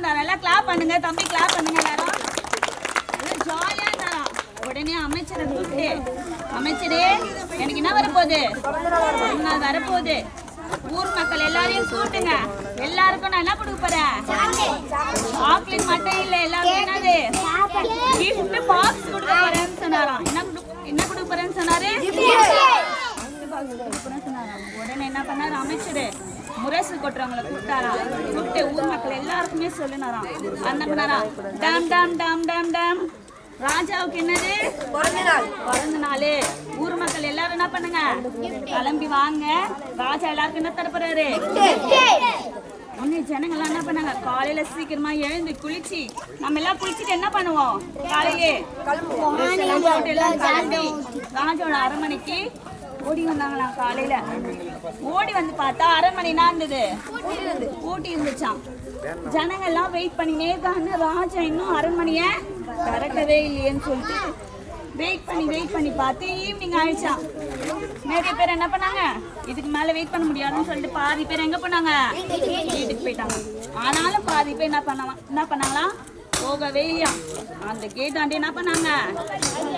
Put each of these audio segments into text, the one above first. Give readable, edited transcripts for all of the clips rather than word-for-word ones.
இருந்தாரா? எல்லாம் கிளாப் பண்ணுங்க தம்பி, கிளாப் பண்ணுங்க எல்லாரும். ஜாலியா இருந்தாரா? உடனே அமைச்சரை கூப்பிட்டு, அமைச்சரே எனக்கு என்ன வரப்போகுது, வரப்போகுது, ஊர் மக்கள் எல்லாரையும் கூட்டுங்க, எல்லாருக்கும் நான் என்ன கொடுக்க போறேன், சாக்லேட் மட்டும் இல்ல, எல்லாரும் என்னது கிஃப்ட் பாக்ஸ் கொடுக்க போறேன்னு சொன்னாராம். என்ன கொடுக்க போறேன்னு சொன்னாரு, உடனே என்ன பண்ணாரு அமைச்சரு, முரசு கொட்டுறவங்களை கூப்பிட்டாராம். கூப்பிட்டு ஊர் மக்கள் எல்லாருக்குமே சொல்லினாராம். என்ன பண்ணாராம், டாம் டாம் டாம் டாம் டாம், ராஜாவுக்கு என்னது பிறந்த நாள். ஊர் மக்கள் எல்லாரும் என்ன பண்ணுங்க, கிளம்பி வாங்க, ராஜா எல்லாருக்கும் என்ன தரப்போறாரு. உடனே ஜனங்கள்லாம் என்ன பண்ணாங்க, காலையில சீக்கிரமா எழுந்து குளிச்சு, நம்ம எல்லாம் குளிச்சுட்டு என்ன பண்ணுவோம், காலையிலே எல்லாம் கிளம்பி ராஜாவோட அரண்மனைக்கு ஓடி வந்தாங்களாம். காலையில ஓடி வந்து பார்த்தா அரண்மனைனா இருந்தது, ஊட்டி இருந்துச்சான். ஜனங்க எல்லாம் வெயிட் பண்ணினே இருக்காங்க, ராஜா இன்னும் அரண்மனைய திறக்கவே இல்லையேன்னு சொல்லிட்டு வெயிட் பண்ணி பார்த்து ஈவினிங் ஆயிடுச்சான். நிறைய பேர் என்ன பண்ணாங்க, இதுக்கு மேல வெயிட் பண்ண முடியாதுன்னு சொல்லிட்டு பாதி பேர் எங்க போனாங்க, வீட்டுக்கு போயிட்டாங்க. ஆனாலும் பாதி பேர் என்ன பண்ணாங்களாம், போகவே இல்லையா. அந்த கேட் ஆண்டி என்ன பண்ணாங்க,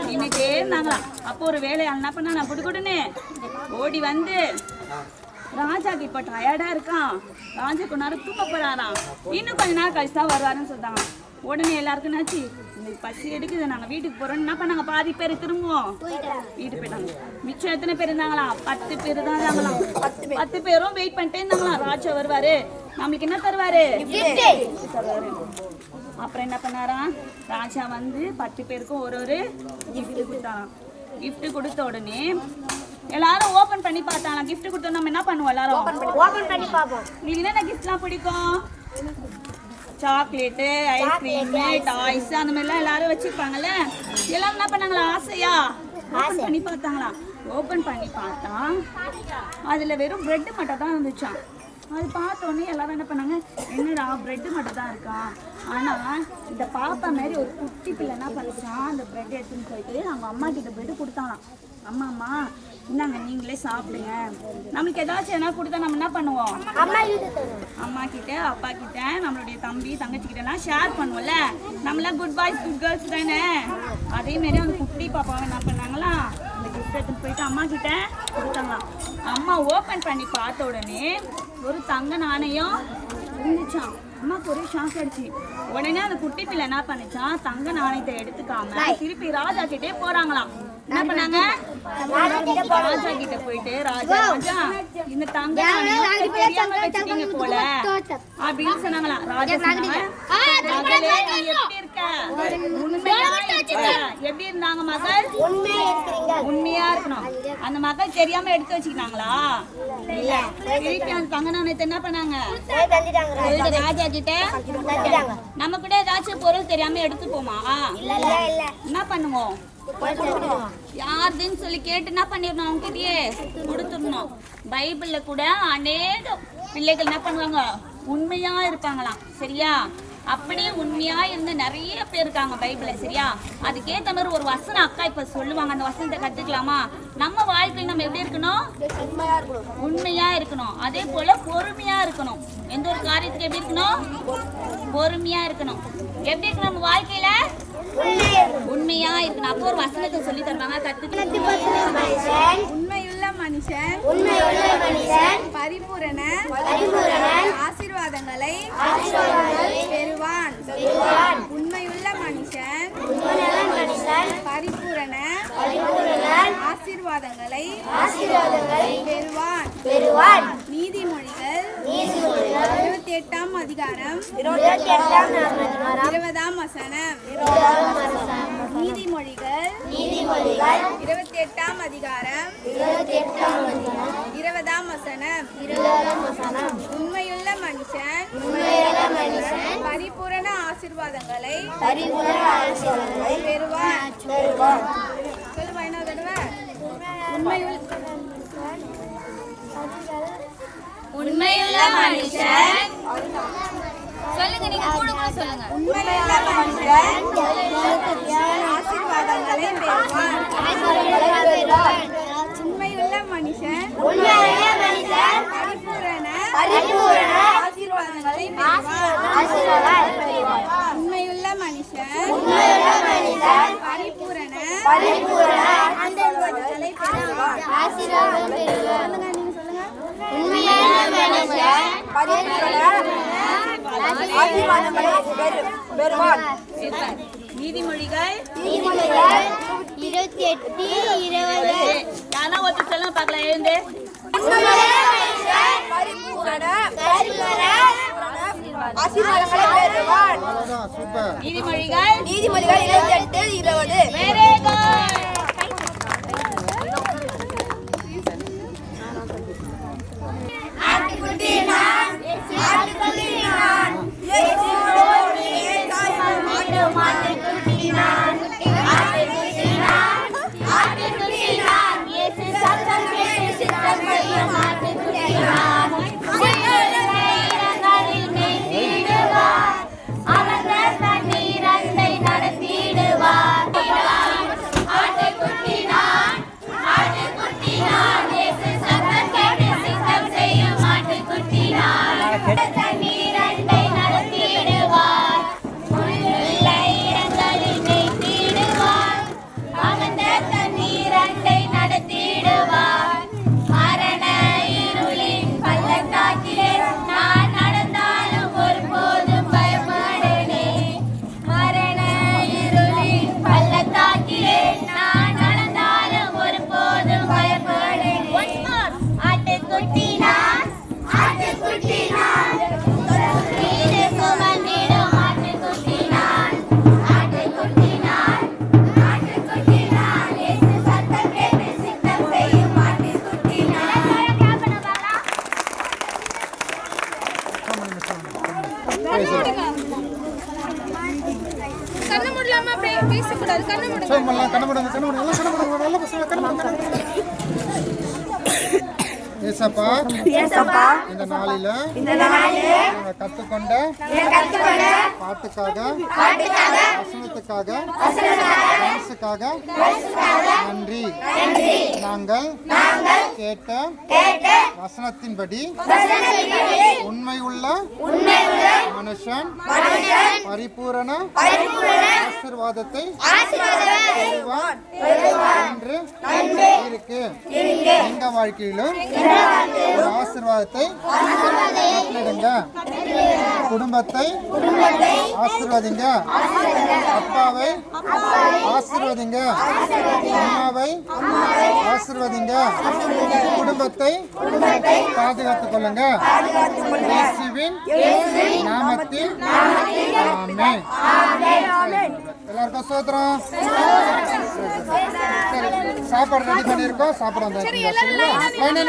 நின்றுட்டே இருந்தாங்களாம். அப்போ ஒரு வேலையாள் என்ன பண்ணாங்க, புடுக்குடுன்னு ஓடி வந்து, ராஜாக்கு இப்ப டயர்டா இருக்கான், ராஜா கொஞ்ச நேரம் தூக்க போறாராம், இன்னும் கொஞ்ச நேரம் கழிச்சு தான் வருவாருன்னு சொல்லிட்டாங்க. உடனே எல்லாருக்கும் என்னாச்சு, இந்த பசி எடுக்குது, நாங்க வீட்டுக்கு போறோம்னு என்ன பண்ணாங்க, பாதி பேர் திரும்புவோம் வீட்டுக்கு போயிட்டாங்க. மிச்சம் எத்தனை பேர் இருந்தாங்களாம், 10 பேர் தான் இருந்தாங்களாம். 10 பேரும் வெயிட் பண்ணிட்டே இருந்தாங்களாம், ராஜா வருவாரு, நம்மளுக்கு என்ன தருவாரு, தருவாரு. அப்புறம் என்ன பண்ணாராம், ராஜா வந்து 10 பேருக்கும் ஒரு கிஃப்ட் கொடுத்தாராம். கிஃப்ட் கொடுத்த உடனே எல்லாரும் ஓபன் பண்ணி பார்த்தாங்க. கிஃப்ட் கொடுத்தோம் நம்ம என்ன பண்ணுவோம், எல்லாரும் ஓபன் பண்ணி பார்ப்போம். உங்களுக்கு என்னென்ன கிஃப்ட்லாம் பிடிக்கும், சாக்லேட்டு, ஐஸ்கிரீம், டாய்ஸ், அந்த மாதிரிலாம் எல்லாரும் வச்சிருப்பாங்கல்ல. எல்லாரும் என்ன பண்ணாங்களா, ஆசையா ஓபன் பண்ணி பார்த்தாங்களா. ஓபன் பண்ணி பார்த்தா அதுல வெறும் பிரெட் மட்டும் தான் இருந்துச்சான். அது பார்த்தோன்னே எல்லாரும் என்ன பண்ணாங்க, என்னடா பிரெட் மட்டும் தான் இருக்கா. ஆனால் இந்த பாப்பா மாதிரி ஒரு குட்டி பிள்ளை என்ன பண்ணிச்சான், அந்த பிரெட் எடுத்துன்னு போயிட்டு அவங்க அம்மா கிட்ட போயிட்டு கொடுத்தாங்களாம். அம்மா இந்தாங்க நீங்களே சாப்பிடுங்க. நம்மளுக்கு ஏதாச்சும் என்ன கொடுத்தா நம்ம என்ன பண்ணுவோம், அம்மா கிட்ட அப்பா கிட்ட நம்மளுடைய தம்பி தங்கச்சி கிட்டலாம் ஷேர் பண்ணுவோம்ல. நம்மளாம் குட் பாய்ஸ் குட் கேர்ள்ஸ் தானே. அதே மாதிரி அந்த குட்டி பாப்பாவை என்ன பண்ணாங்களா, அந்த கிஃப்ட் எடுத்துன்னு போயிட்டு அம்மா கிட்ட கொடுத்தாங்களாம். அம்மா ஓப்பன் பண்ணி பார்த்த உடனே ஒரு தங்க நாணயம் இருந்துச்சான். அம்மாக்கு ஒரே ஷாக் ஆயிடுச்சு. உடனே அந்த குட்டி பிள்ளை என்ன பண்ணிச்சான், தங்க நாணயத்தை எடுத்துக்காம திருப்பி ராஜா கிட்டே போறாங்களாம். என்ன பண்ணாங்க, ராஜா கிட்ட போயிட்டு, ராஜா இந்த தங்க நாணயம் தெரியாம வச்சுட்டீங்க போல அப்படின்னு சொன்னாங்களாம். ராஜா சொன்னாங்க, எப்படி இருக்க, எப்படி இருந்தாங்க மகள், உண்மையா இருக்கணும். அந்த மகள் தெரியாம எடுத்து வச்சுக்கிட்டாங்களா, இல்ல திருப்பி அந்த தங்க நாணயத்தை என்ன பண்ணாங்க, ராஜா கிட்ட. நம்ம கூட ஏதாச்சும் பொருள் தெரியாம எடுத்துப்போமா, என்ன பண்ணுவோம், யாருதுன்னு சொல்லி கேட்டு என்ன பண்ணிடணும், அவங்க கிட்டயே கொடுத்துடணும். பைபிள்ல கூட அநேக பிள்ளைகள் என்ன பண்ணுவாங்க, உண்மையா இருப்பாங்களாம். சரியா, அப்படியே உண்மையா இருந்து நிறைய பேர் இருக்காங்க பைபிள்ல. சரியா, அதுக்கேற்ற மாதிரி ஒரு வசனம் அக்கா இப்ப சொல்லுவாங்க, அந்த வசனத்தை கத்துக்கலாமா. நம்ம வாழ்க்கையில் நம்ம எப்படி இருக்கணும், உண்மையா இருக்கணும். அதே போல பொறுமையா இருக்கணும். எந்த ஒரு காரியத்துக்கு எப்படி இருக்கணும், பொறுமையா இருக்கணும். எப்படி இருக்கணும் நம்ம வாழ்க்கையில, உண்மையா இருக்கணும். அப்போ ஒரு வசனத்தை சொல்லி தருவாங்க, கத்துக்கலாம். உண்மையுள்ள மனுஷன் பரிபூரண ஆசீர்வாதங்களை பெறுவான். உண்மையுள்ள மனுஷன் பரிபூரண ஆசீர்வாதங்களை பெறுவான். நீதிமொழிகள் 28ஆம் அதிகாரம் 20ஆம் வசனம். நீதிமொழிகள் 28ஆம் அதிகாரம் 20ஆம் வசனம். உண்மையுள்ள மனுஷன் பரிபூரண ஆசீர்வாதங்களை பெறுவான். சொல்லுமா என்ன தடவை, உண்மையுள்ள மனுஷன் சொல்லுங்க, நீங்க கூட சொல்லுங்க. உண்மையுள்ள மனுஷன் ஆசீர்வாதங்களை பெறுவான். உண்மையுள்ள மனுஷன் பரிபூரண ஆசீர்வாதங்களை பெறுவான். ஆசீர்வாதம் பெறுவார். உண்மையான மனுஷன் ஆசீர்வாதங்களை பெறுவார். நீதிமொழிகள் 28:20. யாரா ஒருத்தர் சொல்லுங்க பார்க்கலாம், எழுந்து. ஆசீர்வாதங்களை பெறுவார். அவ்வளவுதான், சூப்பர். நீதிமொழிகள் 28:20. Very good. கண்ணு மூடலாமா? அப்படியே பேசக்கூடாது. கண்ணு மூடுங்க. சொல்லலாம், கண்ண மூடுங்க, கண்ண மூடுங்க, எல்லாம் கண்ண மூடுங்க, நல்ல பசங்க, கண்ண மூடுங்க, கண்ண மூடுங்க. ஏசப்பா, இந்த நாளில நாங்கள் கற்றுக்கொண்ட பாட்டுக்காக, வசனத்துக்காக, டான்ஸுக்காக நன்றி. நாங்கள் கேட்ட வசனத்தின்படி உண்மை உள்ள மனுஷன் பரிபூரண ஆசீர்வாதத்தை பெறுவான் என்று இருக்கு. எங்க வாழ்க்கையிலும் ஒரு ஆசீர்வாதத்தை கட்டளையிடுங்க. குடும்பத்தை ஆசீர்வதிங்க. அப்பாவை ஆசீர்வதிங்க. அம்மாவை ஆசீர்வதிங்க. குடும்பத்தை பாதுகாத்துக் கொள்ளுங்க. இயேசுவின் நாமத்தில் ஆமென். எல்லாருக்கும் சோத்திரம். சரி, சாப்பாடு ரெடி பண்ணியிருக்கோம். சாப்பிட வந்து